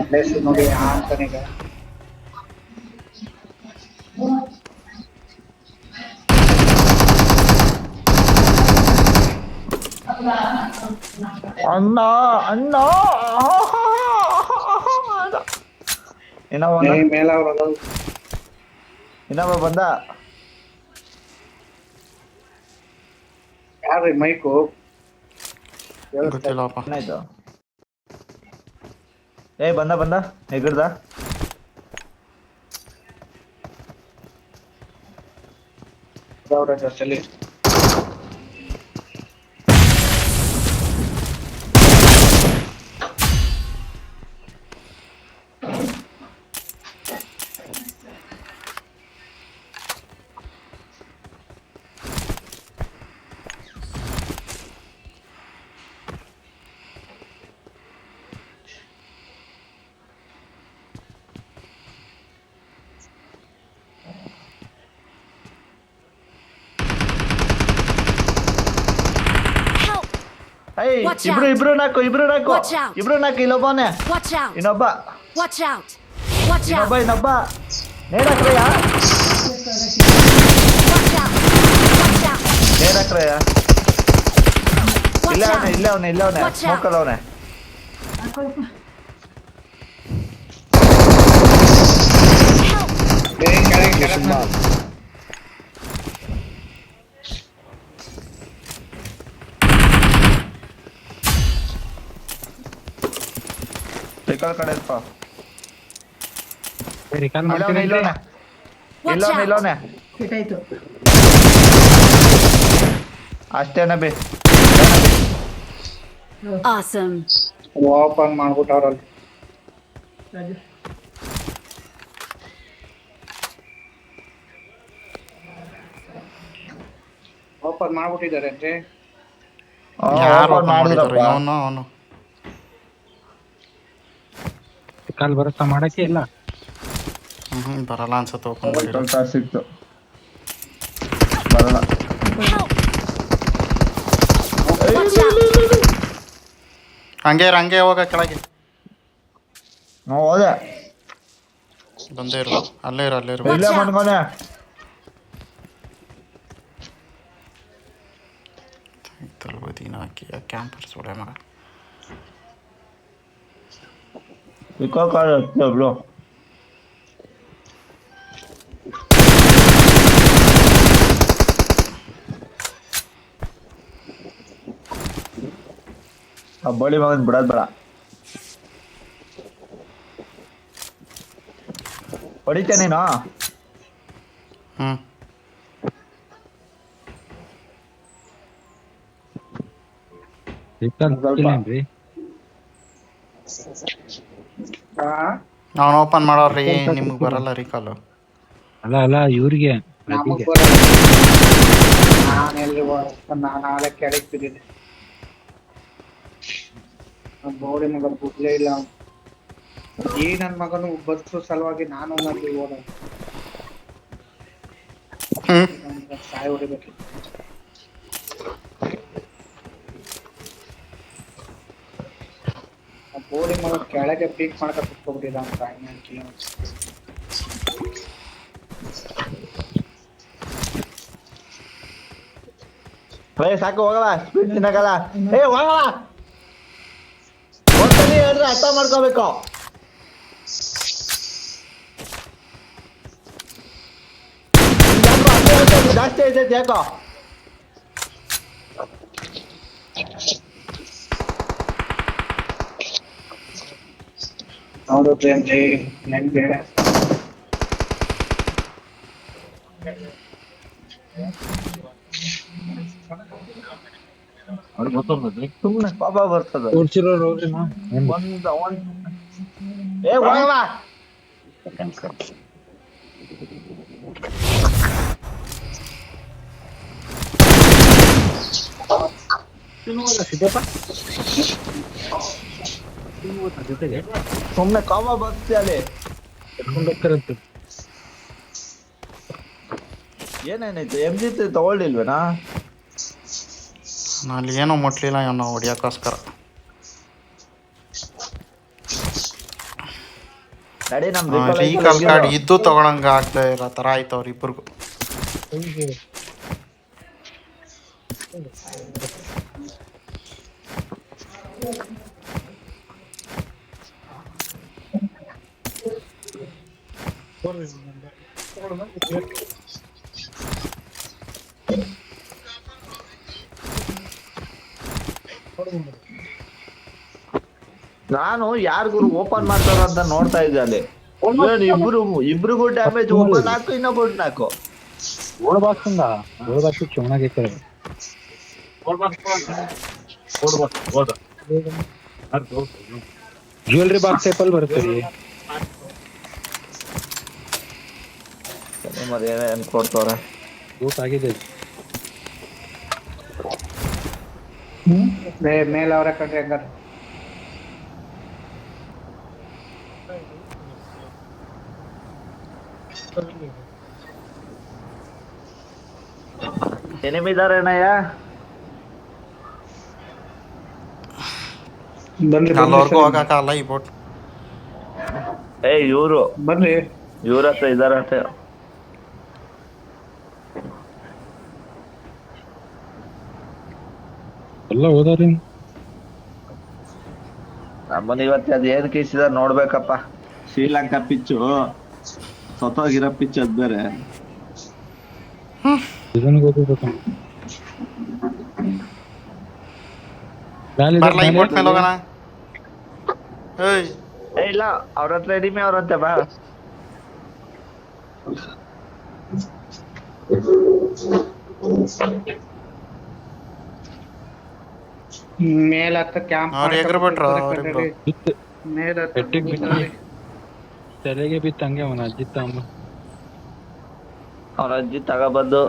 Place ನೋಡಿ ಅಂತಾನೆ ಈಗ ಅಣ್ಣ ಅಣ್ಣ ಇನ್ನೊಬ್ಬ ಬಂದ. ಯಾರ್ರಿ ಮೈಕು ಗೊತ್ತಿಲ್ಲಪ್ಪ. ಏನಾಯ್ತು? ಬಂದ ಹೆಗಡ್ದ. ಜೊತೆಲಿ Watch out. ಇಬ್ರು ನಾಕು Watch out. ಇಲ್ಲೊಬ್ಬನೇ Watch out! ಇನ್ನೊಬ್ಬ Watch out! Watch out! ಇನ್ನೊಬ್ಬ ನೇರಾಕ್ರಯ್ಯ Watch out! Watch out! ನೇರಾಕ್ರಯ್ಯ Watch out! ಇಲ್ಲೇ ಅವನೇ Watch out. ಸ್ಮೋಕಲ್ ಅವನೇ. ರಿಕಾಲ್ ಕಡೆ ಇಲ್ಪ. ಇಲ್ಲೋನೆ ಅಷ್ಟೇನ ಬಿ. Awesome! ಓಪನ್ ಮಾಡ್ಬಿಟ್ಟವ್ರಲ್ಲಿ. ಓಪನ್ ಮಾಡ್ಬಿಟ್ಟಿದ್ದಾರೆ ಅಂದ್ರೆ ಯಾರು open ಮಾಡಿದ್ರಪ್ಪ. ಅವನು ಕಾಲ್ ಬರುತ್ತಾ ಮಾಡಕ್ಕೆ ಇಲ್ಲ. ಬರಲ್ಲ ಅನ್ಸುತ್ತೆ. ಓಪನ್ ಮಾಡಿರೋ ಸಿಕ್ತು ಬರಲ್ಲ. Watch out! ಹಂಗೆ ಹೋಗ ಕೆಳಗೆ. ಹೋದೆ ಬಂದೇ ಇರು. ಅಲ್ಲೇ ಇರು. ಇಲ್ಲೇ ಮನ್ಕೊನೆ. ತಲುಬದಿನ ಹಾಕಿ ಕ್ಯಾಂಪರ್ಸ್ ಹೊಡೆ ಮಗ. ರಿಕಾಲ್ ಕಾರ್ಡ್ ಇರ್ತದೆ ಬ್ರೋ. ಆ ಬಳಿ ಮಗನ್ ಬಿಡೋದ್ ಬೇಡ. ಹೊಡಿತೇ ನೀನು? ಅವನು ಓಪನ್ ಮಾಡೋರ್ರಿ. ನಿಮ್ಗೆ ಬರಲ್ಲ ರಿಕಾಲು. ಅಲ್ಲ ಇವ್ರಿಗೆ ನಾಳೆ ಕೆಳಗೆ ಬಿದ್ದಿದೆ. ಬೋಳಿ ಮಗ ಬುದ್ಲೇ ಇಲ್ಲ. ಈ ನನ್ ಮಗನು ಬಸ್ಸು ಸಲುವಾಗಿ ನಾನು ಅಲ್ಲಿ ಹೋದ ಸಾಯಿ ಹೊಡಿಬೇಕು. ಬೋಳಿ ಮಗ ಕೆಳಗೆ ಪೀಕ್ ಮಾಡ್ಕ ಕುತ್ಕೊಬಿಟ್ಟಿದ ಅಂತ. ಸಾಕು ಹೋಗಲ್ಲ. ಸ್ಪೀಡ್ ತಿನ್ನಕಲ್ಲ. ಹೋಗಲ್ಲ. ಒಂದ್ಸಲಿ ಹೇಳಿದ್ರೆ ಅರ್ಥ ಮಾಡ್ಕೋಬೇಕು. ಜಾಸ್ತಿ ಐತೈತಿ ಯಾಕೋ. ನೋಡು ಪ್ರೇಮ್ಜಿ ನೆನ್ಪೆ ಅವ್ರಿಗೆ ಗೊತ್ತಿರ್ತದೆ. ಸುಮ್ಮನೆ ಪಾಪ ಬರ್ತದೆ. ಹೋಗಲ್ಲ. ಸುಮ್ಮನೆ ಕಾಮ ಬರ್ತೀಯ ಅಲ್ಲಿ. ಏನೇನೈತೆ MG ತಗೊಳ್ಳಿಲ್ವೇನಾ? ಅಲ್ಲಿ ಏನೋ ಮುಟ್ಲಿಲ್ಲ ಇವನು ಹೊಡಿಯೋಕ್ಕೋಸ್ಕರ. ನಡಿ ನಮ್ ರೀಕಾಲ್ ಕಾರ್ಡ್ ಇದ್ದು ತಗೊಳಂಗ ಆಗ್ತಾ ಇರೋ ಥರ ಆಯ್ತು ಅವ್ರಿಬ್ರಿಗೂ. ನಾನು ಯಾರಿಗೂ ಓಪನ್ ಮಾಡ್ತಾರ ಅಂತ ನೋಡ್ತಾ ಇದ್ದೆ ಅಲ್ಲಿ. ಇಬ್ರಿಗೂ ಡ್ಯಾಮೇಜ್, ಒಬ್ಬ 4 ಇನ್ನೊಬ್ಬ 4. ಜ್ಯುವೆಲ್ರಿ ಬಾಕ್ಸ್ ಟೈಪಲ್ಲಿ ಬರುತ್ತೆ ರೀ. ಏನ್ ಕೊಡ್ತವ್ರೆ? ಊಟ ಆಗಿದೆ. ಮೇಲೆ ಅವರ ಕಡೆ ಹಂಗಾರೆ ಎನಿಮಿ ಇದಾರೆ ಅಣ್ಣಯ್ಯ. ಅಲ್ಲಿವರೆಗೂ ಹೋಗಕ್ಕಾಗಲ್ಲ ಈ ಬೋಟ್. ಇವ್ರು ಬನ್ರಿ, ಇವ್ರ ಹತ್ರ ಇದಾರಂತೆ. ಎಲ್ಲ ಹೋದಾರಿ. ನಮ್ಮನ್ನ ಇವತ್ತು ಅದ್ ಏನ್ ಕೇಸಿದ ನೋಡ್ಬೇಕಪ್ಪ. ಶ್ರೀಲಂಕಾ ಪಿಚ್ಚು ಸತ್ತೋಗಿರೋ ಪಿಚ್ ಅದ್ ಬೇರೆ. ಬರ್ಲಾ ಈ ಬೋಟ್ ಮೇಲೆ ಹೋಗೋಣ. ಇಲ್ಲ ಅವ್ರ ಹತ್ರ ಎಡಿಮೆ ಅವ್ರಂತೆ ಬಾ. ಮೇಲತ್ತ ಕ್ಯಾಂಪ್ ಅವ್ರು ಎಗ್ರು ಬಿಟ್ರು ಮೇಲತ್ತ ತಲೆಗೆ ಬಿತ್ತು ಹಂಗೆ ಅವನ ಅಜ್ಜಿತ್ತ ಅಮ್ಮ. ಅವ್ರ ಅಜ್ಜಿ ತಗೊಬಂದು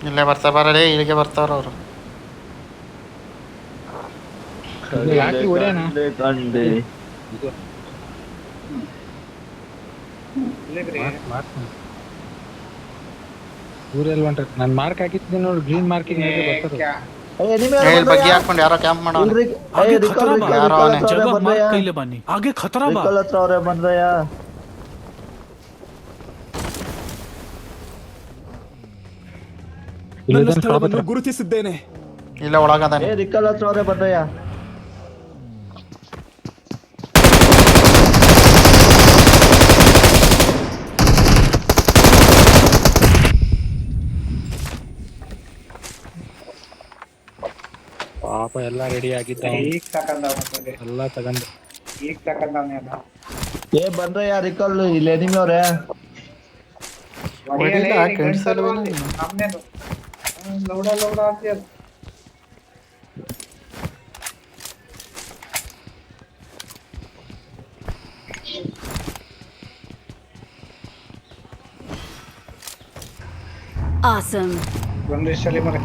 ಇಲ್ಲೇ ಬರ್ತಾರೆ ಇಲ್ಲಿಗೆ ಬರ್ತಾರ ಅವರು. ಕಂಡೆ ಊರಲ್ಲಿ ಹೊಂಟ ನಾನು ಮಾರ್ಕ್ ಹಾಕಿದ್ದೀನಿ ನೋಡಿ, ಗ್ರೀನ್ ಮಾರ್ಕಿಂಗ್ ಬರ್ತಾರೆ. ಬಗ್ಗೆ ಹಾಕೊಂಡು ಯಾರೋ ಕ್ಯಾಂಪ್ ಮಾಡೋ ಯಾರೋ ಅವನೇ. आगे खतरा बा ಹತ್ರ ಅವ್ರೆ ಬಂದ್ರಯ್ಯ. ನನ್ನ ಸ್ಥಳವನ್ನು ಗುರುತಿಸಿದ್ದೇನೆ. ಇಲ್ಲ ಒಳಗದಾನೆ. ರಿಕಲ್ ಹತ್ರ ಅವ್ರೆ ಬಂದ್ರಯ್ಯ. ಪಾಪ ಎಲ್ಲ ರೆಡಿ ಆಗಿದ್ದ, ಈಗ ತಕೊಂಡವ ಎಲ್ಲ ತಗೊಂಡು ಈಗ ತಕೊಂಡವನೇ ಅಲ್ಲ. ಬಂದ್ರಯ್ಯ ರಿಕಲ್ ಇಲ್ಲಿ ಎನಿಮಿ ಅವ್ರೆ. ನಮ್ನೇನು ಲೌಡ ಲೌಡ ಅಂತೀಯ. Awesome. ಒಂದಿಷ್ಟಲ್ಲಿ ಮರೆ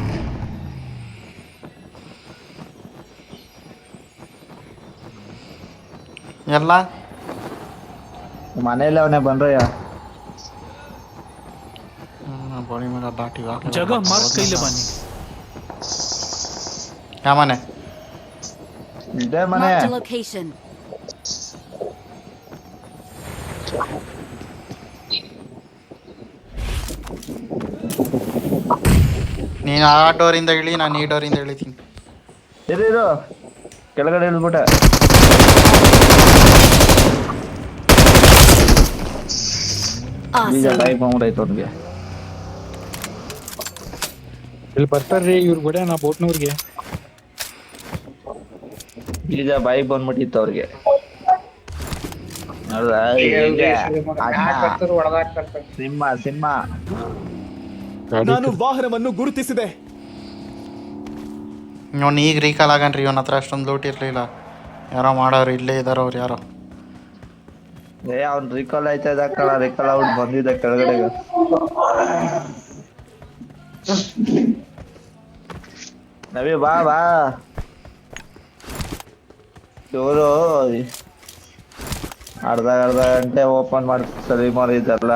ಎಲ್ಲ ಮನೇಲಿ ಅವನೇ ಬಂದ್ರಯ್ಯ. ಬಾಡಿ ಮೇಲೆ ದಾಟಿ जगह मार्क कइले बानी. ಯಾವ ಮನೆ? ಇದೇ ಮನೆ. Marked a location. ನೀನು ಆ ಡೋರಿಂದ ಇಳಿ, ನಾನು ಈ ಡೋರಿಂದ ಇಳಿತೀನಿ. ಇರು ಕೆಳಗಡೆ ಇಳಿದ್ಬಿಟ್ಟೆ. Awesome. ಟೈಪ್ ಮಾಡ್ಬಿಟ್ಟೈತೆ ಅವ್ನಿಗೆ. ಇಲ್ಲಿ ಬರ್ತಾರ್ರಿ ಇವ್ರ ಕೂಡ ನಾ ಬೋಟ್ನವ್ರಿಗೆ. ಬೀಜ ಬಾಯಿ ಬಂದ್ಬಿಟ್ಟಿತ್ತು ಅವ್ರಿಗೆ. ಸಿಂಹ ಸಿಂಹ. ನಾನು ವಾಹನವನ್ನು ಗುರುತಿಸಿದೆ. ಇವನು ಈಗ ರೀಕಾಲ್ ಆಗನ್ರಿ. ಇವನ ಹತ್ರ ಅಷ್ಟೊಂದು ಲೂಟ್ ಇರಲಿಲ್ಲ. ಯಾರೋ ಮಾಡೋರು ಇಲ್ಲೇ ಇದಾರ ಅವ್ರು ಯಾರೋ. ಅವ್ನ್ ರಿಕಾಲ್ ಆಯ್ತಾ ಇದ್ದ ಕಳ ರಿಕಾಲ್ ಔಟ್ ಬಂದಿದ್ದ ಕೆಳಗಡೆ. ನವಿ ಬಾ ಬಾ. ಇವರು ಅರ್ಧ ಗಂಟೆ ಓಪನ್ ಮಾಡ್ತಾರೆ ಇದೆಲ್ಲ.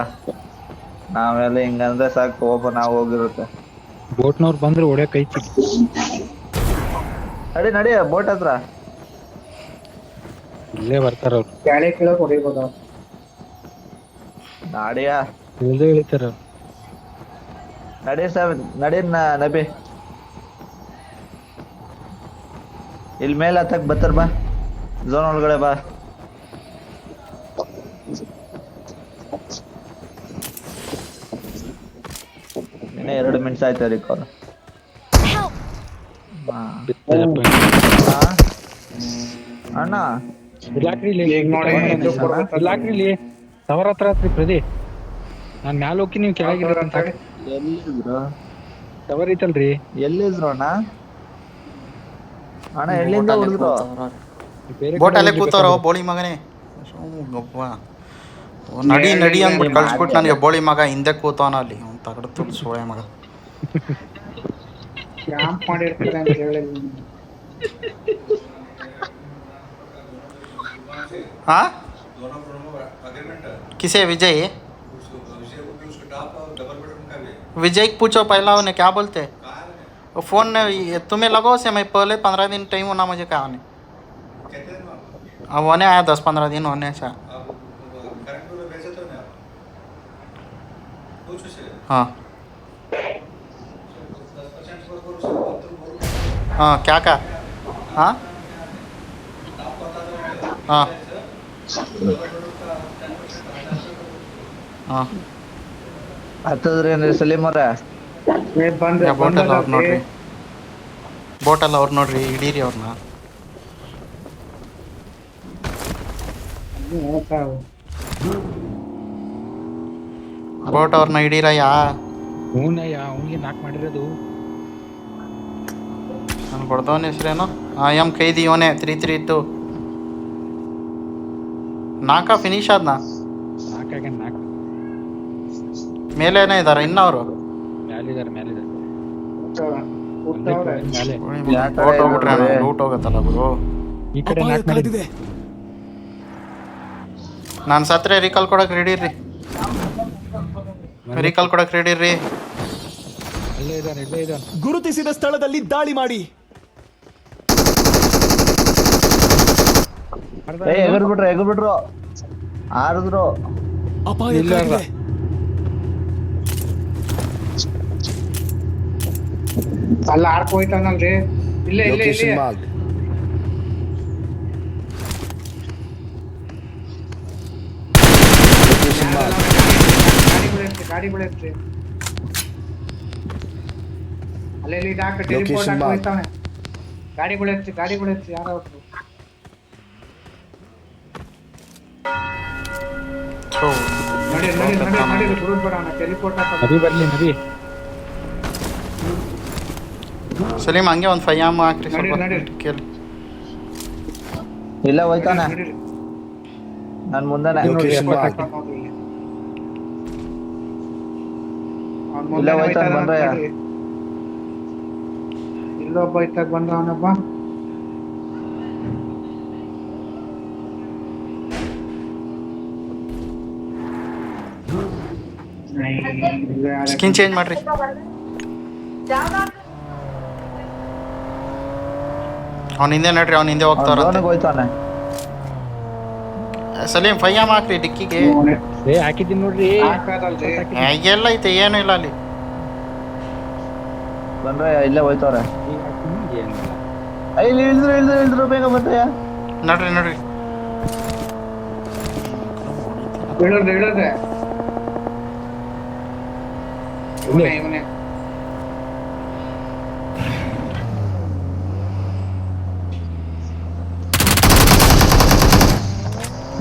ನಾವೆಲ್ಲ ಹಿಂಗಂದ್ರೆ ಸಾಕು ಓಪನ್ ಹೋಗಿರುತ್ತೆ. ಬೋಟ್ನವ್ರು ಬಂದ್ರೆ ಹೊಡ್ಯಕ್ ಐತಿ. ನಡಿ ಬೋಟ್ ಹತ್ರ. ಇಲ್ಲೇ ಬರ್ತಾರ ಅವ್ರು. ಕ್ಯಾಳೆ ಕೆಳಗೆ ಹೊಡಿಬೋದ? ನಾಡಿಯಾ ಇಲ್ಲದೆ ಇಳಿತಾರ ಅವ್ರು. ನಡಿ ನಬಿ. ಇಲ್ಲಿ ಮೇಲೆ ಹತ್ತಕ್ ಬರ್ತಾರ ಬಾ. ಝೋನ್ ಒಳಗಡೆ ಬಾ. ಇನ್ನೇ 2 ಮಿನಿಟ್ಸ್ ಆಯ್ತು ರಿಕಾಲ್. Help! ಅಣ್ಣ ಇಲ್ಲಾಕ್ರಿ ಇಲ್ಲಿ. ಈಗ ನೋಡಿ ಇದು ಕೊಡ್ಬೇಕು. ಇಲ್ಲಾಕ್ರಿ ಇಲ್ಲಿ. ಟವರ್ ಹತ್ರ ಹತ್ರಿ ಪ್ರದಿ. ನಾನ್ ಮ್ಯಾಲ ಹೋಗಿ ನೀವು ಕೆಳಗಿರ ಅಂತ. ಎಲ್ಲಿದ್ರು? ಟವರ್ ಐತಲ್ರಿ. ಎಲ್ಲಿದ್ರು ಅಣ್ಣ? ಎಲ್ಲಿಂದ ಹೊಡೆದ್ರು? ಬೇರೆ ಬೋಟಲ್ಲೇ ಕೂತವ್ರ ಬೋಳಿ ಮಗನೇ. ನಡಿ ಅಂದ್ಬಿಟ್ಟು ಕಳ್ಸ್ಬಿಟ್ಟು ನನಗೆ ಬೋಳಿ ಮಗ ಹಿಂದೆ ಕೂತವನ ಅಲ್ಲಿ. ಅವ್ನು ತಗಡು ತುಳು ಸೋಳೆ ಮಗ. ಕ್ಯಾಂಪ್ ಮಾಡಿರ್ತಾರೆ ಅಂತ ಹೇಳಿ. हाँ किसे विजय? विजय को पूछो पहला उन्हें क्या बोलते. वो फ़ोन तुम्हें लगाओ से मैं पहले 15 दिन टाइम होना मुझे क्या होने. अब होने आया 10-15 दिन होने से. हाँ हाँ क्या हाँ हाँ हाँ ಹತ್ತದ್ರೇನ್ರಿ ಸಲೀಮ್ ಅವ್ರ? ಬೋಟಲ್ಲಿ ಅವ್ರು ನೋಡ್ರಿ, ಬೋಟಲ್ಲಿ ಅವ್ರು ನೋಡ್ರಿ, ಹಿಡೀರಿ ಅವ್ರನ್ನ. ಬೋಟ್ ಅವ್ರನ್ನ ಹಿಡೀರಯ್ಯ. ಹೂನಯ್ಯ, ಅವ್ನಿಗೆ ನಾಕ್ ಮಾಡಿರೋದು. ನಾನು ಕೊಡ್ದವನ ಹೆಸ್ರೇನು? ಎಮ್ ಕೈದಿ ಇವನೇ 332 ನಾಲ್ಕ ಫಿನಿಶ್ ಆದ್ನಾ? ನಾಲ್ಕಾಗ ನಾಲ್ಕು ಮೇಲೇನೇ ಇದಾರೆ ಇನ್ನವರು. ಮ್ಯಾಲಿದಾರೆ ಕೂತವ್ರೆ. ಮ್ಯಾಲೆ. ಬೋಟ್ ಹೋಗ್ಬಿಟ್ರೆ ಲೂಟ್ ಹೋಗತ್ತಲ್ಲ ಗುರು. ಈ ಕಡೆ ಅಪಾಯ ನಾಲ್ಕು ಮಾಡಿದ್ದೆ. ಕಾದಿದೆ. ನಾನು ಸತ್ರೆ ರಿಕಾಲ್ ಕೊಡಕ್ಕೆ ರೆಡಿ ಇರ್ರಿ. ರಿಕಾಲ್ ಕೊಡಕ್ಕೆ ರೆಡಿ ಇರ್ರಿ. ಅಲ್ಲೇ ಇದ್ದಾನೆ, ಇಲ್ಲೇ ಇದ್ದಾನೆ. ಗುರುತಿಸಿದ ಸ್ಥಳದಲ್ಲಿ ದಾಳಿ ಮಾಡಿ. ಎಗರ್ಬಿಟ್ರು ಆರಿದ್ರು. ಅಪಾಯ ಇಲ್ಲ ಅಲ್ಲ. ಕಾದಿದೆ. ಅಲ್ಲ ಆರ್ಕ್ ಹೋಯ್ತಾನಲ್ರಿ. ಇಲ್ಲೇ ಗಾಡಿಗಳಿರ್ತಿ ಅಲ್ಲೇ ಟೆಲಿಪೋರ್ಟ್ ಹಾಕಿ ಹೋಯ್ತಾನೆ. ಗಾಡಿಗಳಿರ್ತಿ ಯಾರು ನಡಿ ಗುರುದ್ ಬೇಡ ಟೆಲಿಪೋರ್ಟ್ ಹಾಕ. ನದಿ ಬರ್ಲಿ ನದಿ. ಸಲೀಮ್ ಹಂಗೆ ಒಂದು 5 ಆಮ್ ಹಾಕ್ರಿ ಸ್ವಲ್ಪ ನಡಿ. ಕೇಳಿ. ಇಲ್ಲ ಹೋಯ್ತಾನೆ ನನ್ ಮುಂದೆನೆ. ಇಲ್ಲ ಹೋಯ್ತಾನೆ ಬಂದ್ರಯ್ಯ. ಇಲ್ಲೊಬ್ಬ ಇತ್ತಾಗ ಬಂದವನೊಬ್ಬ. ಸ್ಕಿನ್ ಚೇಂಜ್ ಮಾಡ್ರಿ. ಅವ್ನ ಹಿಂದೆ ನಡ್ರಿ, ಅವ್ನ ಹಿಂದೆ ಹೋಗ್ತಾರಂತೆ. ಹೋಯ್ತಾನೆ ಸಲೀಮ್ 5 ಆಮ್ ಹಾಕ್ರಿ ಡಿಕ್ಕಿಗೆ. ಹಾಕಿದ್ದೀನಿ ನೋಡ್ರಿ. ಎಲ್ಲ ಐತೆ, ಏನೂ ಇಲ್ಲ ಅಲ್ಲಿ. ಬಂದ್ರಯ್ಯ, ಇಲ್ಲೇ ಹೋಯ್ತವ್ರೆ. ಏನಿಲ್ಲ. ಇಲ್ಲಿ ಇಳಿದ್ರು ಬೇಗ ಬಂದ್ರಯ್ಯ. ನಡ್ರಿ ಇಳಿದ್ರೆ ಇವನೇ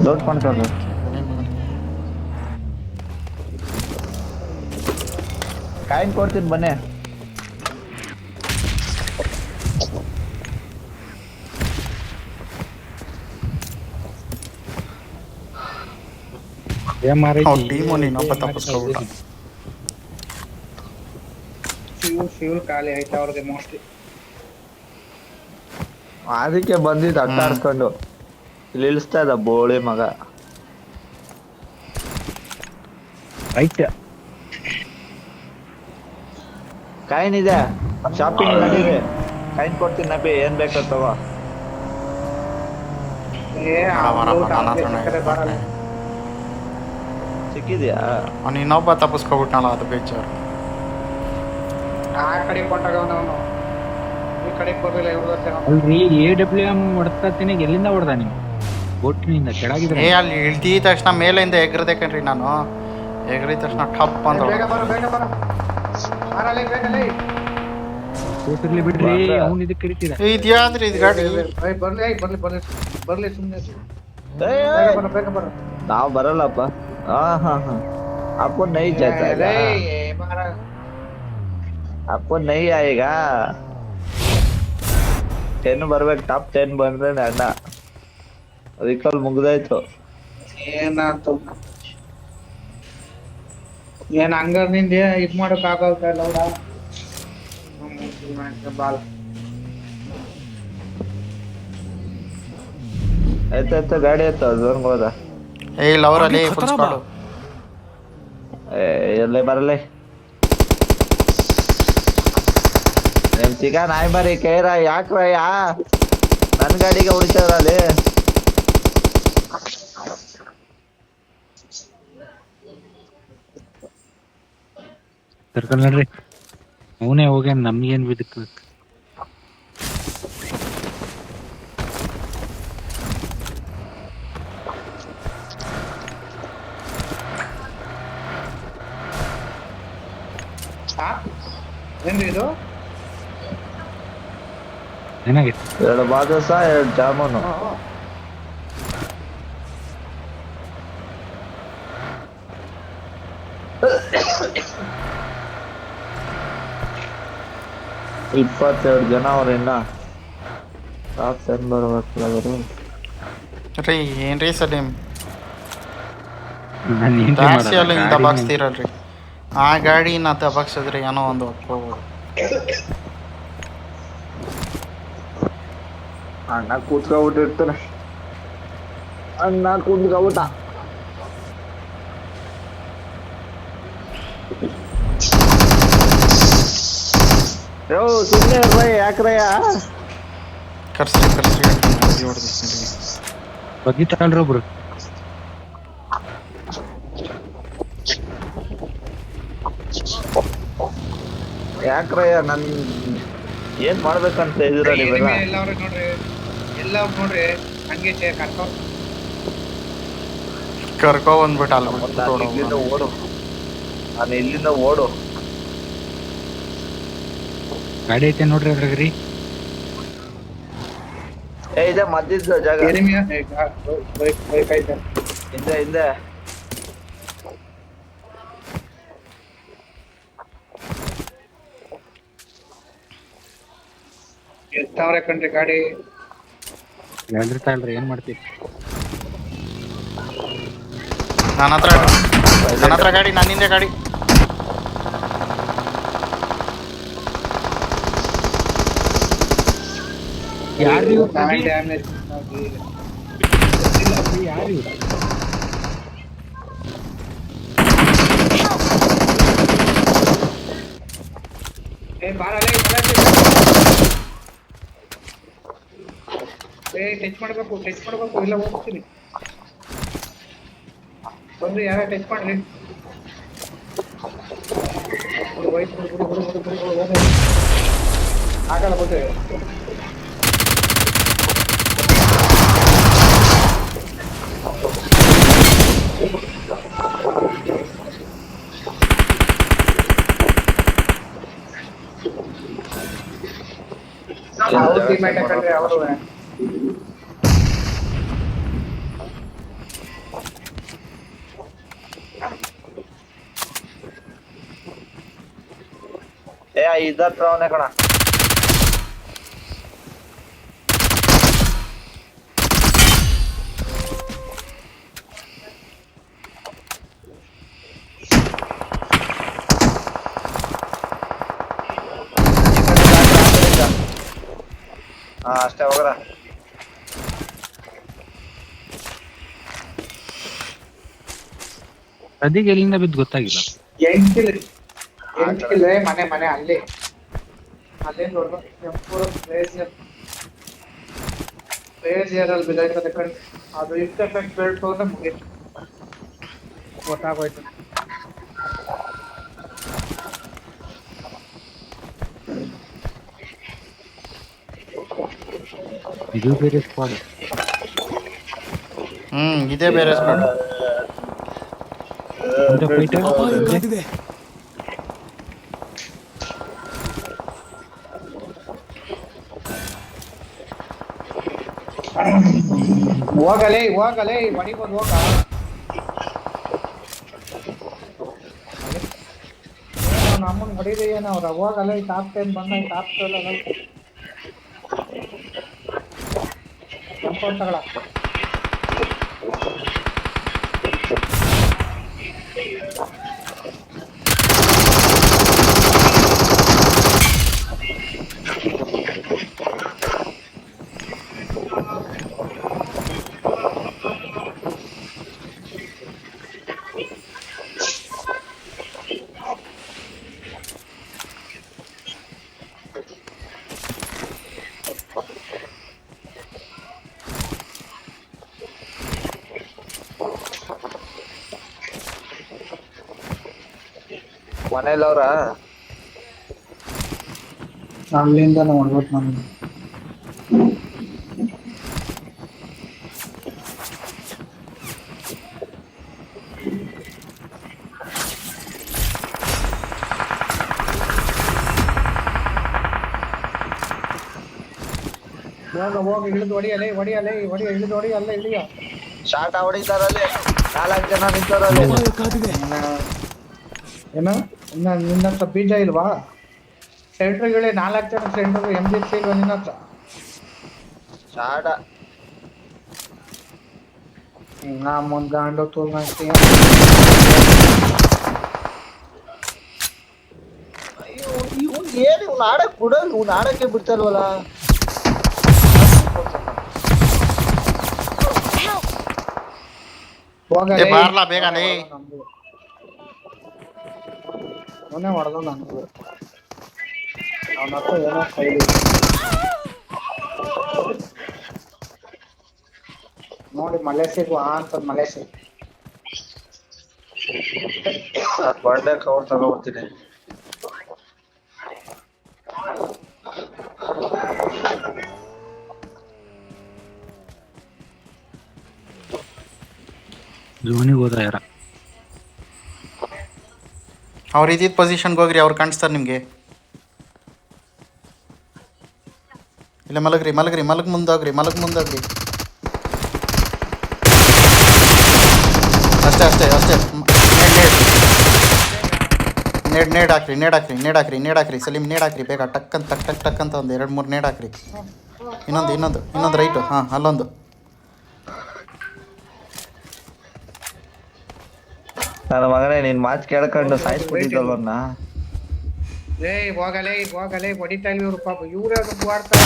ಲೋಡ್ ಮಾಡ್ತಾರೆ. ಕಾಯಿನ್ ಕೊಡ್ತೀನಿ ಬನ್ನಿ. ಟೀಮು ನೀನೊಬ್ಬ ತಪ್ಪಿಸ್ಕೊಬಿಟ್ಟ. ಫ್ಯೂಲ್ ಖಾಲಿ ಆಯ್ತು ಅವ್ರಿಗೆ ಮೋಸ್ಟ್ಲಿ. ಅದಕ್ಕೆ ಬಂದಿದ್ದು ಅಟ್ಟ ಆಡ್ಸ್ಕೊಂಡು ಇಲ್ಲಿ ಇಳಿಸ್ತಾ ಇದ್ದ ಬೋಳಿ ಮಗ. ರೈಟ್ ಕಾಯಿನ್ ಇದೆ, ಶಾಪಿಂಗ್ ನಡೀರಿ. ಕಾಯಿನ್ ಕೊಡ್ತೀನಿ ನಬಿ, ಏನ್ ಬೇಕೋ ತಗೋ. ಸಿಕ್ಕಿದ್ಯಾ? ಅವ್ನು ಇನ್ನೊಬ್ಬ ತಪ್ಪಿಸ್ಕೊಬಿಟ್ನಲ್ಲ, ಅದು ಬೇಜಾರು. ಆ ಕಡೆ ಕೊಂಡಾಗ ಅವನು ಈ ಕಡೆ ಬರ್ಲಿಲ್ಲ ಇವ್ರ ಅಲ್ರಿ AWM ಹೊಡ್ತಾತೀನಿ, ಎಲ್ಲಿಂದ ಹೊಡ್ದ ನೀವು? ಬೋಟ್ನಿಂದ ಕೆಳಗಿದ್ರೆ ಅಲ್ಲಿ ಇಳ್ದಿದ ತಕ್ಷಣ ಮೇಲಿಂದ ಎಗ್ರದೆ ಕಣ್ರಿ ನಾನು. ಎಗ್ರಿದ ತಕ್ಷಣ ಟಪ್ ಅಂತ ಬೇಗ ಬರ ಬೇಗ ಬರ ಮಾರಲೇ ಬೇಗಲೇ ಕೂತಿರ್ಲಿ ಬಿಡ್ರಿ, ಅವ್ನು ಇದಕ್ಕೆ ಕರಿತೀರ. ಇದ್ಯಾದ್ರಿ ಇದು ಗಾಡಿ. ಬರ್ಲಿ ಬರ್ಲಿ ಬರ್ಲಿ ಬರ್ಲಿ ಸುಮ್ಮನೆ ಏಯ್, ಬೇಗ ಬರ ಬೇಗ ಬರ ನಾವ್ ಬರಲ್ಲಪ್ಪ. ಹಾ आपको नहीं जाता है, आपको नहीं आएगा. 10 ಬರ್ಬೇಕು, ಟಾಪ್ 10 ಬಂದ್ರೆ ಅಣ್ಣ ರಿಕಾಲ್ ಮುಗ್ದಾಯ್ತು. ಏನಾಯ್ತು ಏನ್ ಹಂಗಾರ್ನಿಂದ ಇದ್ ಮಾಡಕ್ ಆಗಲ್ಲ ಬಾಳ ಆಯ್ತಾಯ್ತು, ಗಾಡಿ ಆಯ್ತು ಝೋನ್ಗೆ ಹೋದ. ಇಲ್ಲ ಅವರಲ್ಲಿ ಫುಲ್ ಸ್ಕ್ವಾಡ್. ಎಲ್ಲೇ ಬರಲೇ ನಿಮ್ ಸಿಗ ನಾಯಿ ಬರೀ ಕೇರ ಯಾಕ್ರಯ್ಯ ನನ್ ಗಾಡಿಗೆ ಹೊಡಿತಾರಲ್ಲಿ. ಸರ್ಕಲ್ ನೋಡ್ರಿ, ಅವನೇ ಹೋಗ್ಯಾನ, ನಮ್ಗೇನ್ ಬಿದ್ದಕ್ಕೆ. ಏನ್ರಿ ಇದು ಏನಾಗಿತ್ತು? 2 ಬಾದುಸ 2 ಜಾಮೂನು. ಇಪ್ಪತ್ತೆರಡು ಜನ ಅವ್ರು ಇನ್ನ ಟಾಪ್ 10 ಬರ್ಬೇಕಲ್ಲ ಅವರು. ರೀ ಏನ್ರಿ ಸಲೀಮ್ ನಾನು ಏನ್ ದಾಸಿಯಲ್ಲಿ ದಬಾಕ್ಸ್ತೀರಲ್ರಿ, ಆ ಗಾಡಿನ ದಬಾಕ್ಸಿದ್ರೆ ಏನೋ ಒಂದು ಒಪ್ಕೋಬೋದು. ಅಣ್ಣ ಕೂತ್ಕೊಬಿಟ್ಟಿರ್ತಾನೆ, ಅಣ್ಣ ಕೂತ್ಕೊಬಿಟ್ಟ. ಯೋ ಸುಮ್ಮನೆ ಇರ್ರಯ್ಯ, ಯಾಕ್ರಯ್ಯ? ಕರ್ಸ್ರಿ ಹೊಡೆದಿ ಬಗ್ಗಿತ್ತಲ್ರಿ ಒಬ್ರು. ಯಾಕ್ರಯ್ಯ ನನ್ ಏನ್ ಮಾಡ್ಬೇಕಂತ ಇದೀರ ನೀವೆಲ್ಲ? ಎಲ್ಲವ್ರು ನೋಡ್ರಿ, ಎಲ್ಲವ್ರು ನೋಡ್ರಿ ಹಂಗೆ ಕರ್ಕೊ ಬಂದ್ಬಿಟ್ಟು ಅಲ್ಲಿ ಇಲ್ಲಿಂದ ಓಡು, ನಾನು ಇಲ್ಲಿಂದ ಓಡು. ಗಾಡಿ ಐತೆ ನೋಡ್ರಿ ಅದ್ರಾಗ್ರಿ. ಇದೆ ಮದ್ದಿದ್ದ ಜಾಗ, ಬೈಕ್ ಐತೆ ಹಿಂದೆ ಎಷ್ಟಾವ್ರೆ ಕಣ್ರಿ ಗಾಡಿ. ಹೇಳಿರ್ತಾಳ್ರಿ, ಏನ್ ಮಾಡ್ತೀವಿ? ನನ್ನ ಹತ್ರ ಗಾಡಿ, ನನ್ನಿಂದ ಗಾಡಿ. ಯಾರು ಡ್ಯಾಮೇಜ್ ಯಾರು? ಟಚ್ ಮಾಡ್ಬೇಕು ಇಲ್ಲ ಹೋಗ್ತೀನಿ ಬಂದ್ರಿ, ಯಾರ ಟಚ್ ಮಾಡ್ರಿ. ಆಗಲ್ಲ ಬಂದ್ರೆ ಅವರು इधर ड्रोन है कड़ा हाँ अष्टे होगा ಸದ್ಯಕ್ಕೆ ಎಲ್ಲಿಂದ ಬಿದ್ದು ಗೊತ್ತಾಗಿಲ್ಲ. 8 ಕಿಲ್ ಮನೆ ಅಲ್ಲಿ ಅದೇ ದೊಡ್ಡ ಪೂರ ಪ್ಲೇಯರ್ ಬಿದ್ದಾಯ್ತದೆ ಕಣ್. ಅದು ಇಷ್ಟ ಎಫೆಕ್ಟ್ ಬೀಳ್ತು ಅಂದ್ರೆ ಮುಗೀತು, ಗೊತ್ತಾಗೋಯ್ತು. ಇದು ಬೇರೆ ಸ್ಕ್ವಾಡ್. ಇದೇ ಬೇರೆ ಸ್ಕ್ವಾಡ್. ಅಪಾಯ ಕಾದಿದೆ. ಹೋಗಲೇ ಹೊಡಿಬೋದು ಹೋಗ. ನಮ್ಮನ್ ಹೊಡಿದೆ ಏನವ್ರ ಹೋಗಲ್ಲ. ಟಾಪ್ 10 ಬಂದ ಟಾಪ್ 12 ತಗಳ. ಮನೇಲವ್ರ ಅಲ್ಲಿಂದ ನೋಡ್ಬೇಕು ನಮ್ಗೆ. ಹೋಗಿ ಇಳಿದು ಹೊಡಿಯಲೇ ಇಳಿದು ಹೊಡಿ. ಅಲ್ಲೇ ಇಳಿಯ ಶಾಟ ಹೊಡಿತಾರಲ್ಲಿ 4 ಜನ ನಿಂತವ್ರಲ್ಲಿ. ಅಪಾಯ ಕಾದಿದೆ. ಏನು ನಿನ್ನ ಹತ್ರ ಬೀಜ ಇಲ್ವಾ? ಸೆಂಟ್ರ್ಗಳೇ 4 ಜನ ಸೆಂಟ್ರ್ MG3 ಇಲ್ವಾ ನಿನ್ನ ಹತ್ರ? ಶಾಟ ನಮ್ಮೊಂದು ಗಾಂಡು ತೋಲ್ ಅಯ್ಯೋ ಇವ್ನು ಏನು ಇವ್ನು ಆಡಕ್ ಬಿಡಲ್ಲ, ಇವ್ನು ಆಡಕ್ಕೆ ಬಿಡ್ತಲ್ವಲ್ಲ. ಬಾರ್ಲಾ ಬೇಗನೆ. ಅವನೇ ಹೊಡೆದ ನನಗೂ. ಅವನ ಹತ್ರ ಏನೋ ಕೈಲಿ ನೋಡಿ ಮಳೆ ಸಿಗುವ ಅಂತ ಮಳೆ ಸಿಗ. ಬಂಡೆ ಕವರ್ ತಗೋಬರ್ತೀನಿ. ಜೋನಿಗೆ ಹೋದ್ರ ಯಾರ ಅವ್ರು ಇದ್ದಿದ್ದ ಪೊಸಿಷನ್ಗೆ ಹೋಗ್ರಿ, ಅವ್ರು ಕಾಣಿಸ್ತಾರೆ ನಿಮಗೆ. ಇಲ್ಲ ಮಲಗ್ರಿ ಮುಂದೋಗ್ರಿ. ಅಷ್ಟೇ ನೇಡ್ ಹಾಕ್ರಿ ಸಲೀಮ್. ನೇಡ್ ಹಾಕ್ರಿ ಬೇಗ. ಟಕ್ ಅಂತ ಒಂದು 2-3 ನೇಡ್ ಹಾಕ್ರಿ. ಇನ್ನೊಂದು ರೈಟು. ಹಾಂ ಅಲ್ಲೊಂದು. ನನ್ನ ಮಗನೇ ನಿನ್ ಮಾತು ಕೇಳ್ಕೊಂಡು ಸಾಯಿಸ್ಬಿಟ್ಟಿದ್ದಲ್ವನ್ನ. ಹೋಗಲೇ ಹೊಡಿತಾ ಇಲ್ಲ ಇವ್ರು ಪಾಪ. ಇವ್ರೇ ಅದಕ್ಕೆ ಮಾಡ್ತಾರೆ.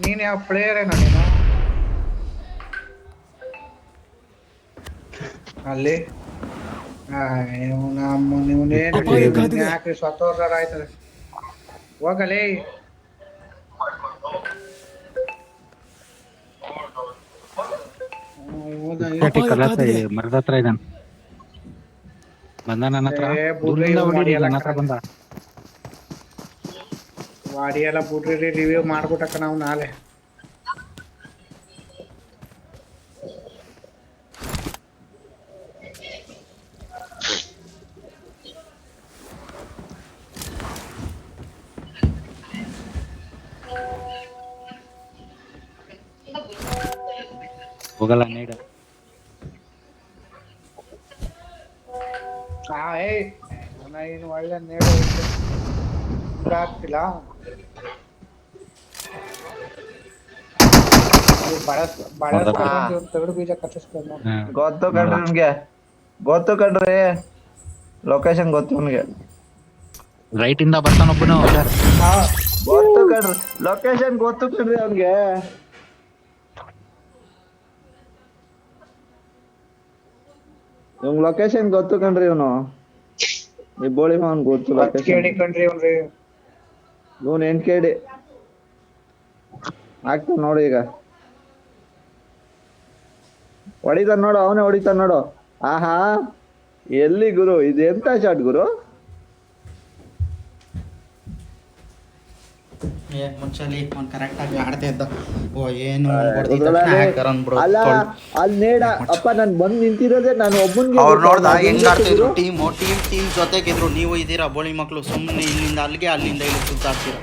ನೀನ್ ಯಾವ ಪ್ಲೇಯರ್ ಏನೋ ನೀನು ಅಲ್ಲಿ. ಯಾಕ್ರಿ ಸ್ವತಂತ್ರ ಆಯ್ತದೆ. ಹೋಗಲೇ ಮರದ ಹತ್ರ ಇದ್ದಾನೆ. ಬಂದ ನನ್ನ ಹತ್ರ ಬಂದ. ವಾಡಿ ಎಲ್ಲ ಬಿಡ್ರಿ, ರಿವ್ಯೂ ಮಾಡ್ಬಿಟ್ಟಕ್ಕ ನಾವು ನಾಳೆ. ಹೋಗಲ್ಲ ನೀಡ. ಏನು ಒಳ್ಳೆ ನೇಡು ಆಗ್ತಿಲ್ಲ. ತಗಡು ಬೀಜ ಕಚ್ಚಿಸ್ಕೊಂಡು ಗೊತ್ತು ಕಣ್ರಿ ಲೊಕೇಶನ್ ಗೊತ್ತು ನಿಮ್ಗೆ. ರೈಟ್ ಇಂದ ಬರ್ತಾನೊಬ್ಬನು. ಗೊತ್ತು ಕಣ್ರಿ ಲೊಕೇಶನ್ ಗೊತ್ತು ಕಣ್ರಿ ಅವ್ನಿಗೆ. ಇವ್ನ್ ಲೊಕೇಶನ್ ಗೊತ್ತು ಕಣ್ರಿ ಇವನು ಈ ಬೋಳಿ ಮಾವನ್ ಗೊತ್ತು ಲೊಕೇಶನ್ ಕೇಳಿ ಕಣ್ರಿ ಅವ್ರಿ. ಇವನ್ 8 KD ಆಗ್ತಾನ ನೋಡು ಈಗ ಹೊಡಿತಾನ ನೋಡು ಅವನೇ ಹೊಡಿತಾನ ನೋಡು ಆಹಾ ಎಲ್ಲಿ ಗುರು ಇದು ಎಂತ ಶಾಟ್ ಗುರು ಮುಂಚೆಲಿ ಅವ್ನು ಕರೆಕ್ಟಾಗಿ ಆಡ್ತಾ ಇದ್ದ ಓ ಏನು ಅಲ್ಲ ಅಲ್ಲಿ ನೇಡ ಅಪ್ಪ ನಾನ್ ಬಂದ್ ನಿಂತಿರೋದೇ ನಾನು ಒಬ್ಬನ್ಗೆ ಅವ್ರು ನೋಡ್ದ ಹೆಂಗ್ ಆಡ್ತಿದ್ರು ಟೀಮ್ ಜೊತೆಗಿದ್ರು ನೀವು ಇದೀರಾ ಬೋಳಿ ಮಕ್ಕಳು ಸುಮ್ಮನೆ ಇಲ್ಲಿಂದ ಅಲ್ಲಿಗೆ ಅಲ್ಲಿಂದ ಇಲ್ಲಿ ಸುತ್ತಾಡ್ತೀರ